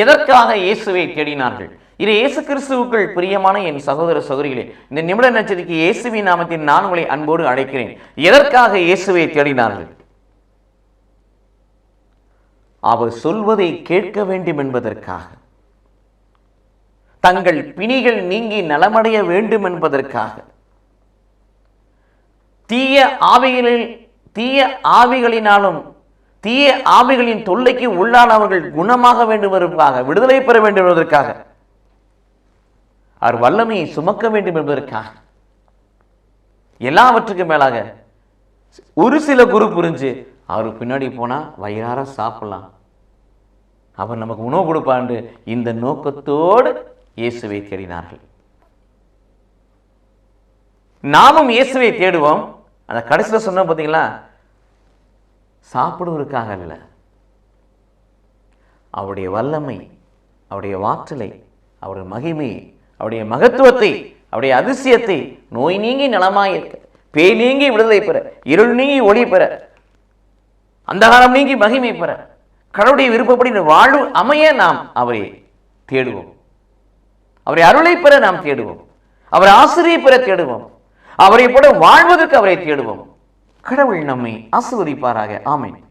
எதற்காக இயேசுவை தேடினார்கள்? இது இயேசு கிறிஸ்துவுக்குள் பிரியமான என் சகோதர சகோதரிகளே, இந்த நிமிட நட்சத்திரக்கு இயேசுவின் நாமத்தில் நான் உங்களை அன்போடு அழைக்கிறேன். எதற்காக இயேசுவை தேடினார்கள்? அவர் சொல்வதை கேட்க வேண்டும் என்பதற்காக, தங்கள் பிணிகள் நீங்கி நலமடைய வேண்டும் என்பதற்காக, தீய ஆவிகளினாலும் தீய ஆவிகளின் தொல்லைக்கு உள்ளானவர்கள் குணமாக வேண்டும் என்பதற்காக, விடுதலை பெற வேண்டும் என்பதற்காக, அவர் வல்லமையை சுமக்க வேண்டும் என்பதற்காக, எல்லாவற்றுக்கும் மேலாக ஒரு சில குரு புரிஞ்சு அவர் பின்னாடி போனா வயிறார சாப்பிடலாம், அவர் நமக்கு உணவு கொடுப்பார் இந்த நோக்கத்தோடு இயேசுவை தேடினார்கள். நாமும் இயேசுவை தேடுவோம். அந்த கடைசியில் சொன்ன பார்த்தீங்களா, சாப்பிடுவதற்காக அல்ல, அவருடைய வல்லமை, அவருடைய வாற்றலை, அவருடைய மகிமையை, அவருடைய மகத்துவத்தை, அவருடைய அதிசயத்தை, நோய் நீங்கி நலமாய் இருக்க, பேய் நீங்கி விடுதலை பெற, இருள் நீங்கி ஒளி பெற, அந்தகாரம் நீங்கி மகிமை பெற, கடவுளுடைய விருப்பப்படி வாழ்வு அமைய நாம் அவரை தேடுவோம். அவரை அருளை பெற நாம் தேடுவோம். அவரை ஆசிரியை பெற தேடுவோம். அவரை போல வாழ்வதற்கு அவரை தேடுவோம். கடவுள் நம்மை ஆசீர்வதிப்பாராக. ஆமென்.